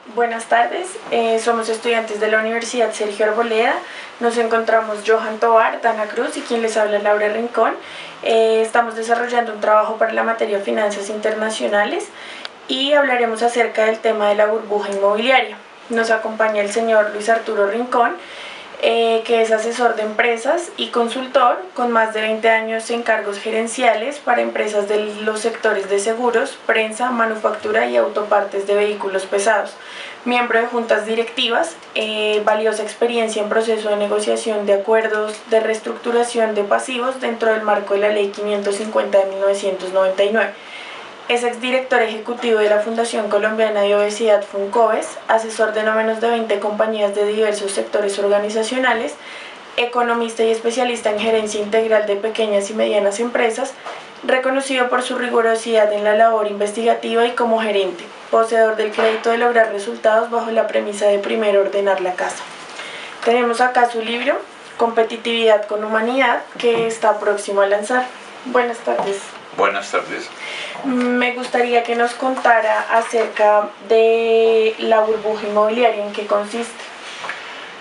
Buenas tardes, somos estudiantes de la Universidad Sergio Arboleda. Nos encontramos Johan Tovar, Dana Cruz y quien les habla Laura Rincón. Estamos desarrollando un trabajo para la materia Finanzas Internacionales y hablaremos acerca del tema de la burbuja inmobiliaria. Nos acompaña el señor Luis Arturo Rincón, que es asesor de empresas y consultor con más de 20 años en cargos gerenciales para empresas de los sectores de seguros, prensa, manufactura y autopartes de vehículos pesados. Miembro de juntas directivas, valiosa experiencia en proceso de negociación de acuerdos de reestructuración de pasivos dentro del marco de la Ley 550 de 1999. Es exdirector ejecutivo de la Fundación Colombiana de Obesidad FUNCOBES, asesor de no menos de 20 compañías de diversos sectores organizacionales, economista y especialista en gerencia integral de pequeñas y medianas empresas, reconocido por su rigurosidad en la labor investigativa y como gerente, poseedor del crédito de lograr resultados bajo la premisa de primero ordenar la casa. Tenemos acá su libro, Competitividad con Humanidad, que está próximo a lanzar. Buenas tardes. Buenas tardes. Me gustaría que nos contara acerca de la burbuja inmobiliaria, ¿en qué consiste?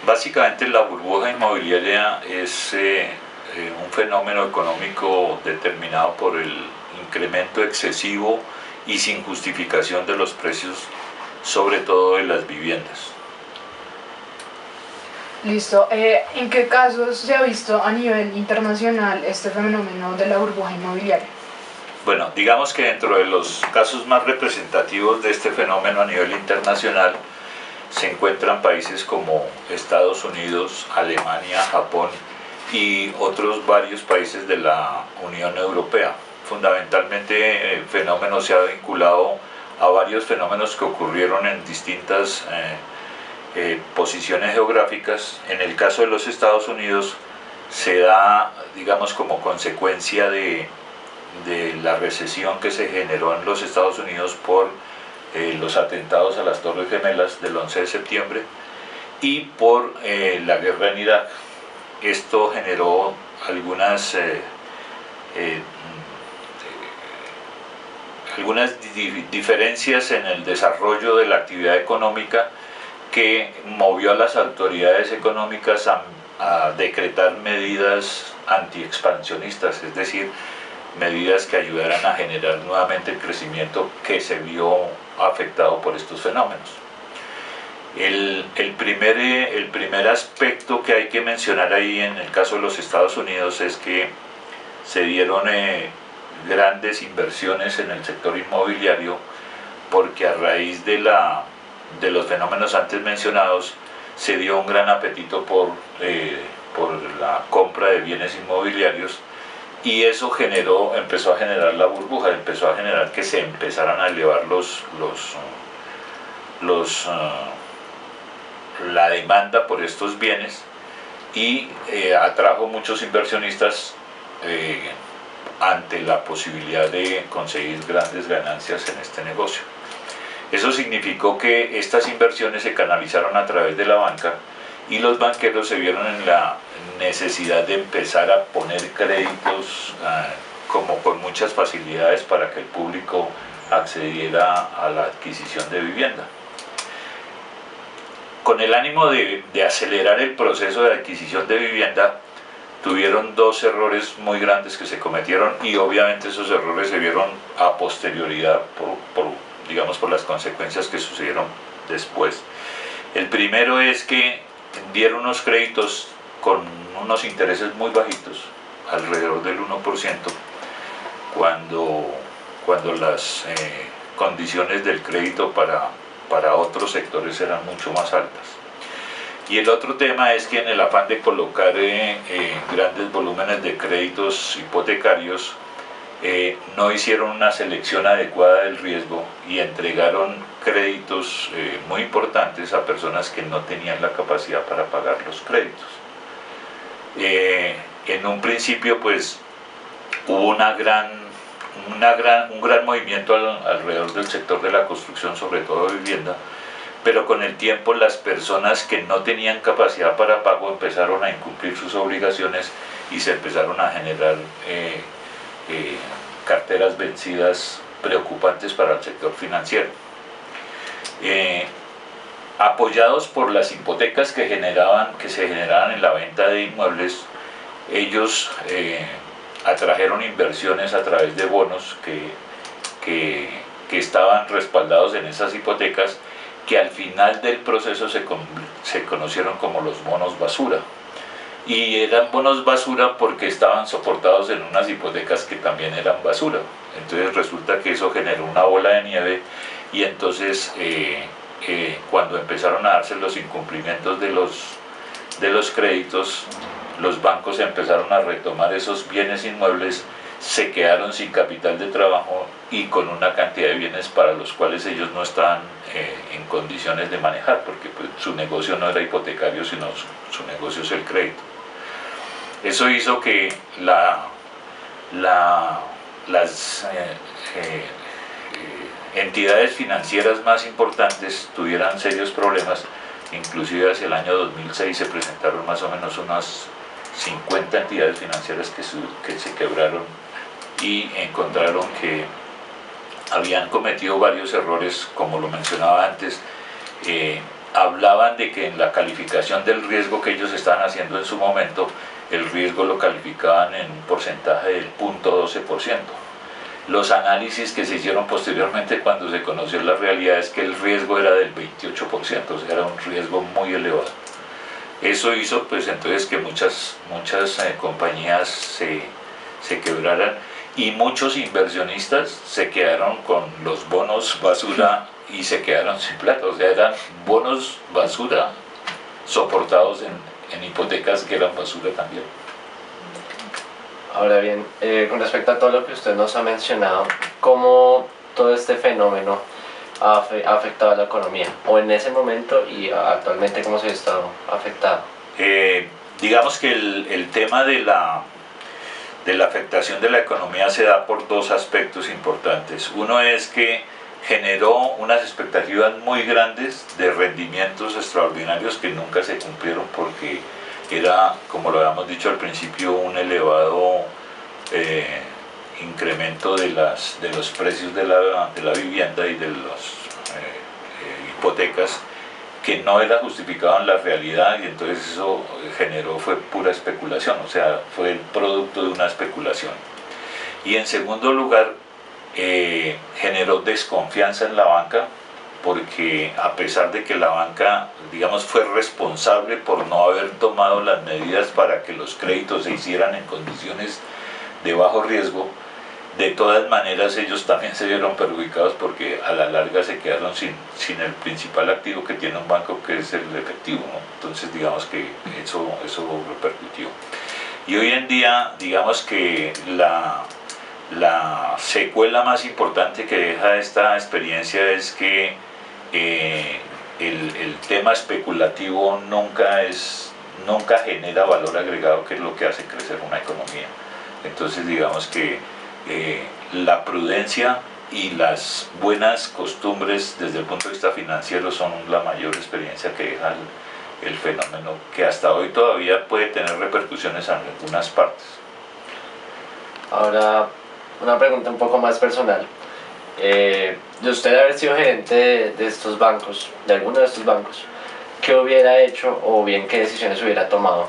Básicamente la burbuja inmobiliaria es un fenómeno económico determinado por el incremento excesivo y sin justificación de los precios, sobre todo de las viviendas. Listo. ¿En qué casos se ha visto a nivel internacional este fenómeno de la burbuja inmobiliaria? Bueno, digamos que dentro de los casos más representativos de este fenómeno a nivel internacional se encuentran países como Estados Unidos, Alemania, Japón y otros varios países de la Unión Europea. Fundamentalmente el fenómeno se ha vinculado a varios fenómenos que ocurrieron en distintas posiciones geográficas. En el caso de los Estados Unidos se da, digamos, como consecuencia de la recesión que se generó en los Estados Unidos por los atentados a las Torres Gemelas del 11 de septiembre y por la guerra en Irak. Esto generó algunas diferencias en el desarrollo de la actividad económica que movió a las autoridades económicas a decretar medidas antiexpansionistas, es decir, medidas que ayudaran a generar nuevamente el crecimiento que se vio afectado por estos fenómenos. El primer aspecto que hay que mencionar ahí en el caso de los Estados Unidos es que se dieron grandes inversiones en el sector inmobiliario porque a raíz de los fenómenos antes mencionados se dio un gran apetito por la compra de bienes inmobiliarios. Y eso empezó a generar la burbuja, empezó a generar que se empezaran a elevar la demanda por estos bienes y atrajo muchos inversionistas ante la posibilidad de conseguir grandes ganancias en este negocio. Eso significó que estas inversiones se canalizaron a través de la banca y los banqueros se vieron en la necesidad de empezar a poner créditos como con muchas facilidades para que el público accediera a la adquisición de vivienda. Con el ánimo de acelerar el proceso de adquisición de vivienda, tuvieron dos errores muy grandes que se cometieron y obviamente esos errores se vieron a posterioridad por las consecuencias que sucedieron después. El primero es que dieron unos créditos con unos intereses muy bajitos, alrededor del 1%, cuando las condiciones del crédito para otros sectores eran mucho más altas. Y el otro tema es que en el afán de colocar grandes volúmenes de créditos hipotecarios, no hicieron una selección adecuada del riesgo y entregaron créditos muy importantes a personas que no tenían la capacidad para pagar los créditos. En un principio pues hubo un gran movimiento alrededor del sector de la construcción, sobre todo de vivienda, pero con el tiempo las personas que no tenían capacidad para pago empezaron a incumplir sus obligaciones y se empezaron a generar carteras vencidas preocupantes para el sector financiero. apoyados por las hipotecas que se generaban en la venta de inmuebles, ellos atrajeron inversiones a través de bonos que estaban respaldados en esas hipotecas, que al final del proceso se conocieron como los bonos basura. Y eran bonos basura porque estaban soportados en unas hipotecas que también eran basura. Entonces resulta que eso generó una bola de nieve, y entonces cuando empezaron a darse los incumplimientos de los créditos, los bancos empezaron a retomar esos bienes inmuebles, se quedaron sin capital de trabajo y con una cantidad de bienes para los cuales ellos no estaban en condiciones de manejar, porque pues, su negocio no era hipotecario, sino su negocio es el crédito. Eso hizo que las entidades financieras más importantes tuvieran serios problemas. Inclusive hacia el año 2006 se presentaron más o menos unas 50 entidades financieras que se quebraron y encontraron que habían cometido varios errores, como lo mencionaba antes. Hablaban de que en la calificación del riesgo que ellos estaban haciendo en su momento, el riesgo lo calificaban en un porcentaje del 0.12%. Los análisis que se hicieron posteriormente, cuando se conoció la realidad, es que el riesgo era del 28%, o sea, era un riesgo muy elevado. Eso hizo pues entonces que muchas compañías se quebraran, y muchos inversionistas se quedaron con los bonos basura y se quedaron sin plata. O sea, eran bonos basura soportados en hipotecas que eran basura también. Ahora bien, con respecto a todo lo que usted nos ha mencionado, ¿cómo todo este fenómeno ha afectado a la economía? O en ese momento y actualmente, ¿cómo se ha estado afectado? Digamos que el tema de la afectación de la economía se da por dos aspectos importantes. Uno es que generó unas expectativas muy grandes de rendimientos extraordinarios que nunca se cumplieron, porque era, como lo habíamos dicho al principio, un elevado incremento de los precios de la vivienda y de las hipotecas, que no era justificado en la realidad, y entonces eso fue pura especulación, o sea, fue el producto de una especulación. Y en segundo lugar, generó desconfianza en la banca, porque a pesar de que la banca, digamos, fue responsable por no haber tomado las medidas para que los créditos se hicieran en condiciones de bajo riesgo, de todas maneras ellos también se vieron perjudicados, porque a la larga se quedaron sin el principal activo que tiene un banco, que es el efectivo, ¿no? Entonces digamos que eso repercutió. Y hoy en día, digamos que la secuela más importante que deja esta experiencia es que el tema especulativo nunca genera valor agregado, que es lo que hace crecer una economía. Entonces digamos que la prudencia y las buenas costumbres desde el punto de vista financiero son la mayor experiencia que deja el fenómeno, que hasta hoy todavía puede tener repercusiones en algunas partes. Ahora, una pregunta un poco más personal. De usted haber sido gerente de estos bancos, de alguno de estos bancos, ¿qué hubiera hecho o bien qué decisiones hubiera tomado?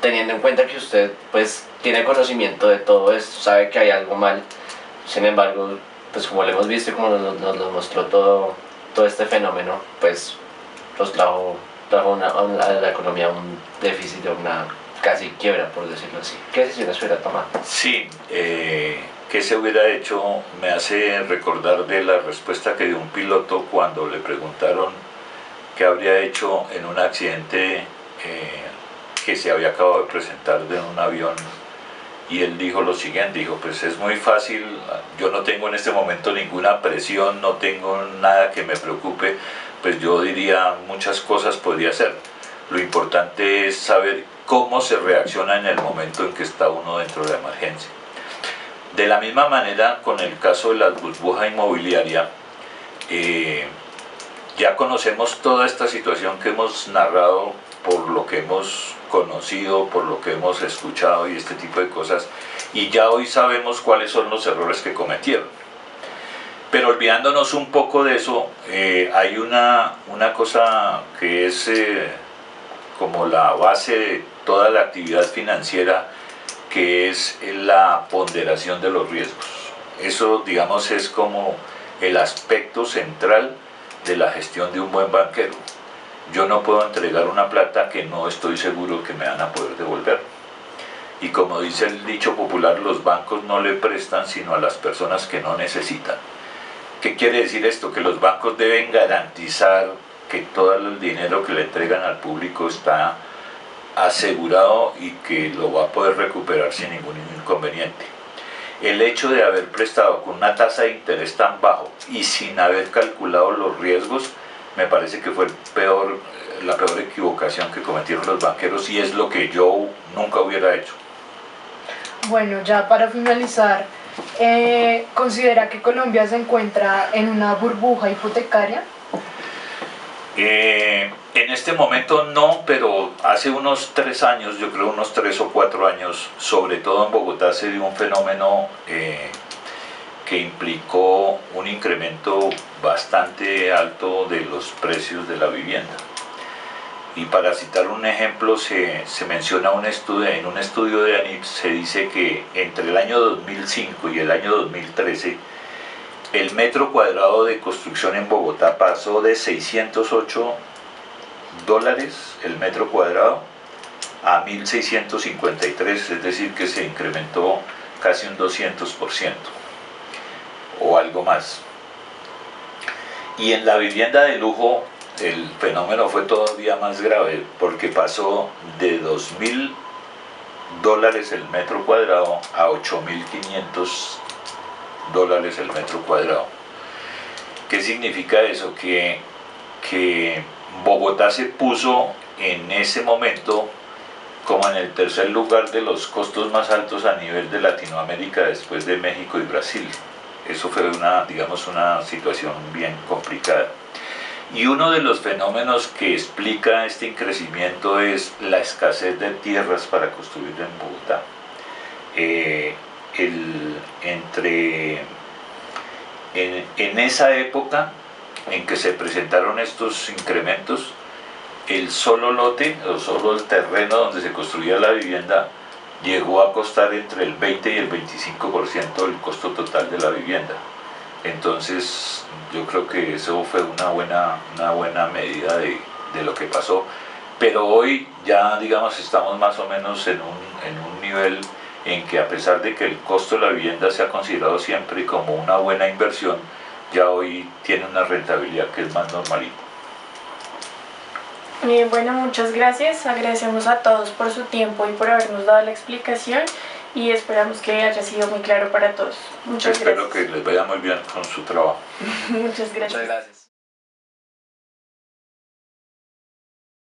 Teniendo en cuenta que usted pues tiene conocimiento de todo esto, sabe que hay algo mal, sin embargo, pues como lo hemos visto y como nos lo mostró todo este fenómeno, pues nos trajo a la economía un déficit, una casi quiebra, por decirlo así. ¿Qué decisiones hubiera tomado? Sí, ¿qué se hubiera hecho? Me hace recordar de la respuesta que dio un piloto cuando le preguntaron qué habría hecho en un accidente que se había acabado de presentar de un avión, y él dijo lo siguiente, dijo, pues es muy fácil, yo no tengo en este momento ninguna presión, no tengo nada que me preocupe, pues yo diría muchas cosas podría hacer. Lo importante es saber cómo se reacciona en el momento en que está uno dentro de la emergencia. De la misma manera, con el caso de la burbuja inmobiliaria, ya conocemos toda esta situación que hemos narrado por lo que hemos conocido, por lo que hemos escuchado y este tipo de cosas, y ya hoy sabemos cuáles son los errores que cometieron. Pero olvidándonos un poco de eso, hay una cosa que es como la base de toda la actividad financiera, que es la ponderación de los riesgos. Eso, digamos, es como el aspecto central de la gestión de un buen banquero. Yo no puedo entregar una plata que no estoy seguro que me van a poder devolver. Y como dice el dicho popular, los bancos no le prestan sino a las personas que no necesitan. ¿Qué quiere decir esto? Que los bancos deben garantizar que todo el dinero que le entregan al público está asegurado y que lo va a poder recuperar sin ningún inconveniente. El hecho de haber prestado con una tasa de interés tan bajo y sin haber calculado los riesgos, me parece que fue la peor equivocación que cometieron los banqueros, y es lo que yo nunca hubiera hecho. Bueno, ya para finalizar, ¿considera que Colombia se encuentra en una burbuja hipotecaria? En este momento no, pero hace unos 3 años, yo creo unos 3 o 4 años, sobre todo en Bogotá, se dio un fenómeno que implicó un incremento bastante alto de los precios de la vivienda. Y para citar un ejemplo, se menciona en un estudio de ANIPS, se dice que entre el año 2005 y el año 2013, el metro cuadrado de construcción en Bogotá pasó de $608 el metro cuadrado a 1.653, es decir, que se incrementó casi un 200% o algo más. Y en la vivienda de lujo el fenómeno fue todavía más grave, porque pasó de $2.000 el metro cuadrado a $8.500 el metro cuadrado. ¿Qué significa eso? Que Bogotá se puso en ese momento como en el tercer lugar de los costos más altos a nivel de Latinoamérica, después de México y Brasil. Eso fue digamos, una situación bien complicada. Y uno de los fenómenos que explica este crecimiento es la escasez de tierras para construir en Bogotá. En esa época en que se presentaron estos incrementos, el solo lote o solo el terreno donde se construía la vivienda llegó a costar entre el 20 y el 25% del costo total de la vivienda. Entonces yo creo que eso fue una buena medida de lo que pasó. Pero hoy ya, digamos, estamos más o menos en un nivel en que, a pesar de que el costo de la vivienda se ha considerado siempre como una buena inversión, ya hoy tiene una rentabilidad que es más normalita. Bueno, muchas gracias. Agradecemos a todos por su tiempo y por habernos dado la explicación, y esperamos que haya sido muy claro para todos. Muchas gracias. Espero que les vaya muy bien con su trabajo. Muchas gracias. Muchas gracias.